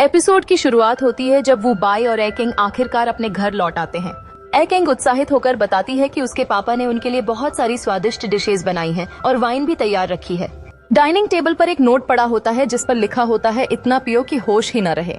Episode की शुरुआत होती है जब वो बाई और एकिंग आखिरकार अपने घर लौट आते हैं। एकिंग उत्साहित होकर बताती है कि उसके पापा ने उनके लिए बहुत सारी स्वादिष्ट डिशेज बनाई हैं और वाइन भी तैयार रखी है। डाइनिंग टेबल पर एक नोट पड़ा होता है जिस पर लिखा होता है, इतना पियो कि होश ही न रहे।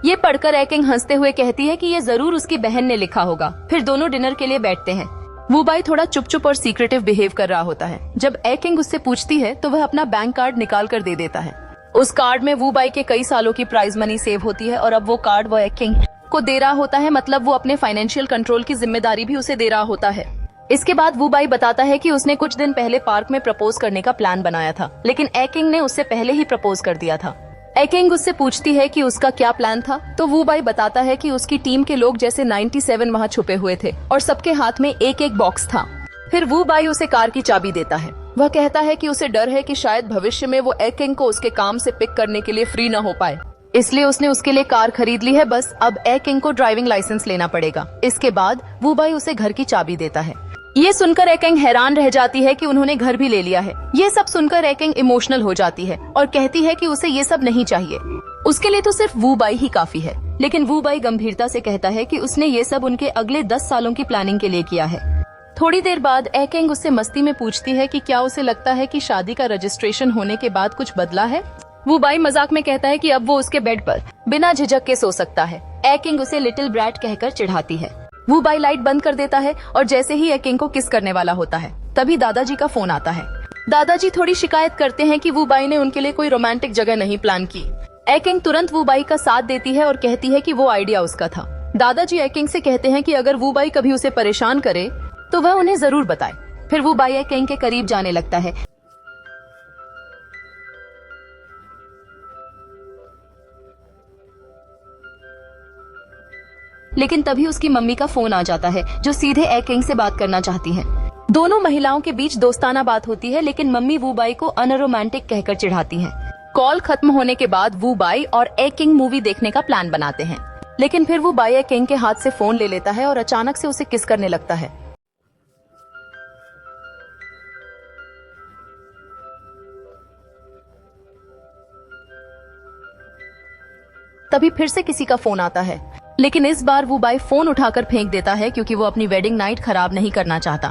ये पढ़कर एकिंग हंसते हुए कहती है कि ये जरूर उसकी बहन ने लिखा होगा। फिर दोनों डिनर के लिए बैठते हैं। वो बाई थोड़ा चुप चुप और सीक्रेटिव बिहेव कर रहा होता है। जब एकिंग उससे पूछती है तो वह अपना बैंक कार्ड निकाल कर दे देता है। उस कार्ड में वो बाई के कई सालों की प्राइज मनी सेव होती है और अब वो कार्ड वो एकिंग को दे रहा होता है, मतलब वो अपने फाइनेंशियल कंट्रोल की जिम्मेदारी भी उसे दे रहा होता है। इसके बाद वो बाई बताता है कि उसने कुछ दिन पहले पार्क में प्रपोज करने का प्लान बनाया था, लेकिन एकिंग ने उससे पहले ही प्रपोज कर दिया था। एकिंग उससे पूछती है कि उसका क्या प्लान था, तो वो बाई बताता है कि उसकी टीम के लोग जैसे 97 वहाँ छुपे हुए थे और सबके हाथ में एक एक बॉक्स था। फिर वो बाई उसे कार की चाबी देता है। वह कहता है कि उसे डर है कि शायद भविष्य में वो एकिंग को उसके काम से पिक करने के लिए फ्री न हो पाए, इसलिए उसने उसके लिए कार खरीद ली है। बस अब एकिंग को ड्राइविंग लाइसेंस लेना पड़ेगा। इसके बाद वो बाई उसे घर की चाबी देता है। ये सुनकर एकिंग हैरान रह जाती है कि उन्होंने घर भी ले लिया है। ये सब सुनकर एकिंग इमोशनल हो जाती है और कहती है कि उसे ये सब नहीं चाहिए, उसके लिए तो सिर्फ वो बाई ही काफी है। लेकिन वो बाई गंभीरता से कहता है कि उसने ये सब उनके अगले 10 सालों की प्लानिंग के लिए किया है। थोड़ी देर बाद एकिंग उससे मस्ती में पूछती है कि क्या उसे लगता है कि शादी का रजिस्ट्रेशन होने के बाद कुछ बदला है। वो बाई मजाक में कहता है कि अब वो उसके बेड पर बिना झिझक के सो सकता है। एकिंग उसे लिटिल ब्रैट कहकर चिढ़ाती है। वो बाई लाइट बंद कर देता है और जैसे ही एकिंग को किस करने वाला होता है तभी दादाजी का फोन आता है। दादाजी थोड़ी शिकायत करते हैं कि वो बाई ने उनके लिए कोई रोमांटिक जगह नहीं प्लान की। एकिंग तुरंत वो बाई का साथ देती है और कहती है कि वो आइडिया उसका था। दादाजी एकिंग से कहते हैं कि अगर वो बाई कभी उसे परेशान करे तो वह उन्हें जरूर बताए। फिर वो बाई एकिंग के करीब जाने लगता है। लेकिन तभी उसकी मम्मी का फोन आ जाता है जो सीधे एकिंग से बात करना चाहती हैं। दोनों महिलाओं के बीच दोस्ताना बात होती है, लेकिन मम्मी वो बाई को अनरोमांटिक कहकर चिढ़ाती हैं। कॉल खत्म होने के बाद वो बाई और एकिंग मूवी देखने का प्लान बनाते हैं, लेकिन फिर वो बाई एकिंग के हाथ से फोन ले लेता है और अचानक से उसे किस करने लगता है। तभी फिर से किसी का फोन आता है, लेकिन इस बार वो बाई फोन उठाकर फेंक देता है क्योंकि वो अपनी वेडिंग नाइट खराब नहीं करना चाहता।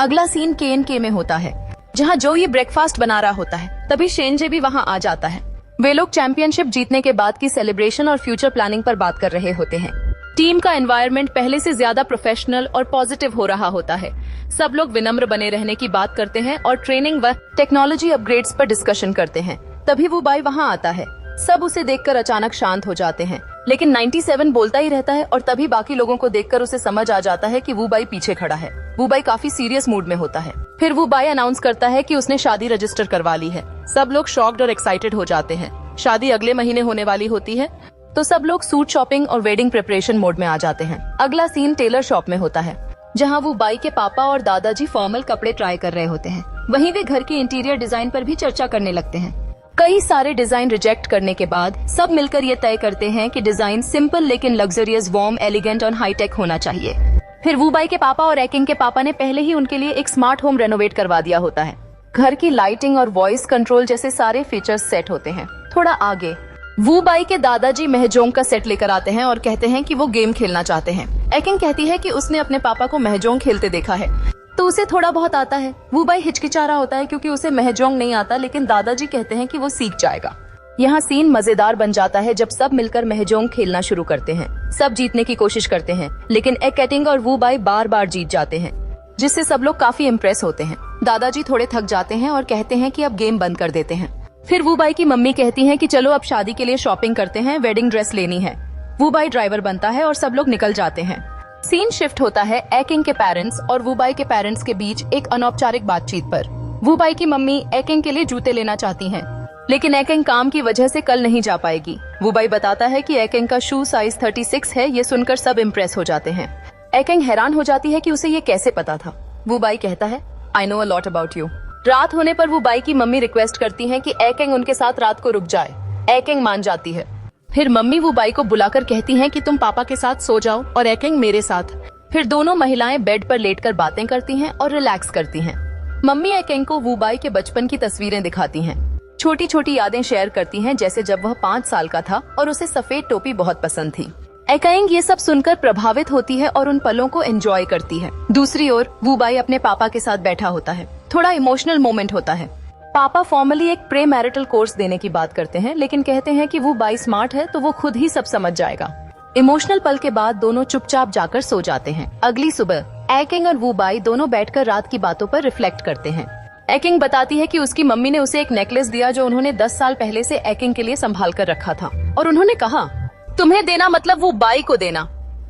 अगला सीन के में होता है जहां जोई ब्रेकफास्ट बना रहा होता है। तभी शेनजे भी वहां आ जाता है। वे लोग चैंपियनशिप जीतने के बाद की सेलिब्रेशन और फ्यूचर प्लानिंग पर बात कर रहे होते हैं। टीम का एनवायरनमेंट पहले से ज्यादा प्रोफेशनल और पॉजिटिव हो रहा होता है। सब लोग विनम्र बने रहने की बात करते हैं और ट्रेनिंग व टेक्नोलॉजी अपग्रेड्स पर डिस्कशन करते हैं। तभी वो बाई वहाँ आता है। सब उसे देखकर अचानक शांत हो जाते हैं, लेकिन 97 बोलता ही रहता है और तभी बाकी लोगों को देखकर उसे समझ आ जाता है कि वो बाई पीछे खड़ा है। वो बाई काफी सीरियस मूड में होता है। फिर वो बाई अनाउंस करता है कि उसने शादी रजिस्टर करवा ली है। सब लोग शॉक्ड और एक्साइटेड हो जाते हैं। शादी अगले महीने होने वाली होती है, तो सब लोग सूट शॉपिंग और वेडिंग प्रिपरेशन मोड में आ जाते हैं। अगला सीन टेलर शॉप में होता है, जहाँ वो बाई के पापा और दादाजी फॉर्मल कपड़े ट्राई कर रहे होते हैं। वहीं वे घर के इंटीरियर डिजाइन पर भी चर्चा करने लगते हैं। कई सारे डिजाइन रिजेक्ट करने के बाद सब मिलकर ये तय करते हैं कि डिजाइन सिंपल लेकिन लग्जरियस, वार्म, एलिगेंट और हाईटेक होना चाहिए। फिर वो बाई के पापा और एकिंग के पापा ने पहले ही उनके लिए एक स्मार्ट होम रेनोवेट करवा दिया होता है। घर की लाइटिंग और वॉइस कंट्रोल जैसे सारे फीचर्स सेट होते हैं। थोड़ा आगे वो बाई के दादाजी महजोंग का सेट लेकर आते हैं और कहते हैं कि वो गेम खेलना चाहते हैं। एकिंग कहती है कि उसने अपने पापा को महजोंग खेलते देखा है, तो उसे थोड़ा बहुत आता है। वो बाई हिचकिचा रहा होता है क्योंकि उसे महजोंग नहीं आता, लेकिन दादाजी कहते हैं कि वो सीख जाएगा। यहाँ सीन मजेदार बन जाता है जब सब मिलकर महजोंग खेलना शुरू करते हैं। सब जीतने की कोशिश करते हैं, लेकिन एकिंग और वो बाई बार बार जीत जाते हैं, जिससे सब लोग काफी इम्प्रेस होते हैं। दादाजी थोड़े थक जाते हैं और कहते हैं कि अब गेम बंद कर देते हैं। फिर वो बाई की मम्मी कहती हैं कि चलो अब शादी के लिए शॉपिंग करते हैं, वेडिंग ड्रेस लेनी है। वो बाई ड्राइवर बनता है और सब लोग निकल जाते हैं। सीन शिफ्ट होता है एकिंग के पेरेंट्स और वो बाई के पेरेंट्स के बीच एक अनौपचारिक बातचीत पर। वो बाई की मम्मी एकिंग के लिए जूते लेना चाहती हैं, लेकिन एकिंग काम की वजह से कल नहीं जा पाएगी। वो बाई बताता है कि एकिंग का शू साइज 36 है। ये सुनकर सब इम्प्रेस हो जाते हैं। एकिंग हैरान हो जाती है कि उसे ये कैसे पता था। वो बाई कहता है, I know a lot about you. रात होने पर वो बाई की मम्मी रिक्वेस्ट करती है कि एकिंग उनके साथ रात को रुक जाए। एकिंग मान जाती है। फिर मम्मी वो बाई को बुलाकर कहती हैं कि तुम पापा के साथ सो जाओ और एकिंग मेरे साथ। फिर दोनों महिलाएं बेड पर लेटकर बातें करती हैं और रिलैक्स करती हैं। मम्मी एकिंग को वो बाई के बचपन की तस्वीरें दिखाती हैं। छोटी छोटी यादें शेयर करती हैं, जैसे जब वह 5 साल का था और उसे सफेद टोपी बहुत पसंद थी। एकाइंग ये सब सुनकर प्रभावित होती है और उन पलों को एंजॉय करती है। दूसरी ओर वू बाई अपने पापा के साथ बैठा होता है। थोड़ा इमोशनल मोमेंट होता है। पापा फॉर्मली एक प्रे मैरिटल कोर्स देने की बात करते हैं, लेकिन कहते हैं कि वू बाई स्मार्ट है तो वो खुद ही सब समझ जाएगा। इमोशनल पल के बाद दोनों चुपचाप जाकर सो जाते हैं। अगली सुबह एकिंग और वू बाई दोनों बैठकर रात की बातों पर रिफ्लेक्ट करते हैं। एकिंग बताती है कि उसकी मम्मी ने उसे एक नेकलेस दिया जो उन्होंने 10 साल पहले से एकिंग के लिए संभाल कर रखा था, और उन्होंने कहा तुम्हें देना मतलब वो बाई को देना।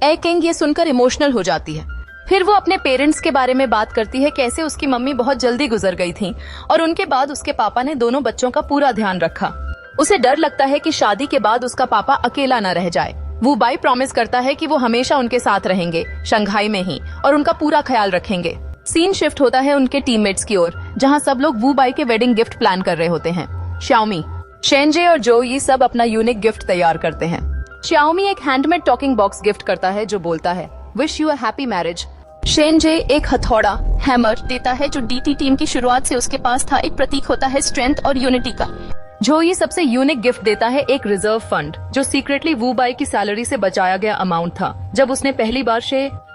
एकिंग ये सुनकर इमोशनल हो जाती है। फिर वो अपने पेरेंट्स के बारे में बात करती है, कैसे उसकी मम्मी बहुत जल्दी गुजर गई थी और उनके बाद उसके पापा ने दोनों बच्चों का पूरा ध्यान रखा। उसे डर लगता है कि शादी के बाद उसका पापा अकेला न रह जाए। वू बाई प्रॉमिस करता है कि वो हमेशा उनके साथ रहेंगे, शंघाई में ही, और उनका पूरा ख्याल रखेंगे। सीन शिफ्ट होता है उनके टीममेट्स की ओर, जहां सब लोग वू बाई के वेडिंग गिफ्ट प्लान कर रहे होते हैं। श्याओमी, शेनजे और जो ये सब अपना यूनिक गिफ्ट तैयार करते हैं। श्याओमी एक हैंडमेड टॉकिंग बॉक्स गिफ्ट करता है जो बोलता है wish you a happy marriage. शेनजे एक हथौड़ा हैमर देता है जो डीटी टीम की शुरुआत से उसके पास था, एक प्रतीक होता है स्ट्रेंथ और यूनिटी का। जो ये सबसे यूनिक गिफ्ट देता है एक रिजर्व फंड जो सीक्रेटली वू बाई की सैलरी से बचाया गया अमाउंट था। जब उसने पहली बार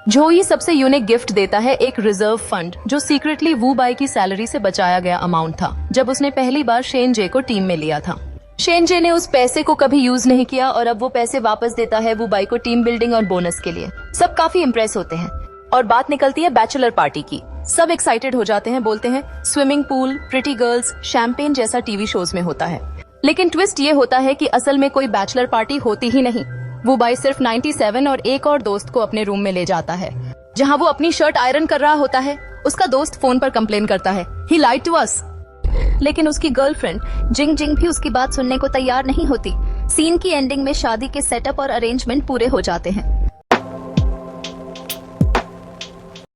जोई सबसे यूनिक गिफ्ट देता है एक रिजर्व फंड जो सीक्रेटली वू बाई की सैलरी से बचाया गया अमाउंट था, जब उसने पहली बार शेनजे को टीम में लिया था। शेनजे ने उस पैसे को कभी यूज नहीं किया और अब वो पैसे वापस देता है वू बाई को टीम बिल्डिंग और बोनस के लिए। सब काफी इम्प्रेस होते हैं और बात निकलती है बैचलर पार्टी की। सब एक्साइटेड हो जाते हैं, बोलते हैं swimming pool, pretty girls, champagne जैसा टीवी शोज में होता है। लेकिन ट्विस्ट ये होता है कि असल में कोई बैचलर पार्टी होती ही नहीं। वू बाई सिर्फ 97 और एक और दोस्त को अपने रूम में ले जाता है, जहां वो अपनी शर्ट आयरन कर रहा होता है। उसका दोस्त फोन पर कंप्लेन करता है ही लाइड टू अस, लेकिन उसकी गर्लफ्रेंड जिंग जिंग भी उसकी बात सुनने को तैयार नहीं होती। सीन की एंडिंग में शादी के सेटअप और अरेंजमेंट पूरे हो जाते हैं।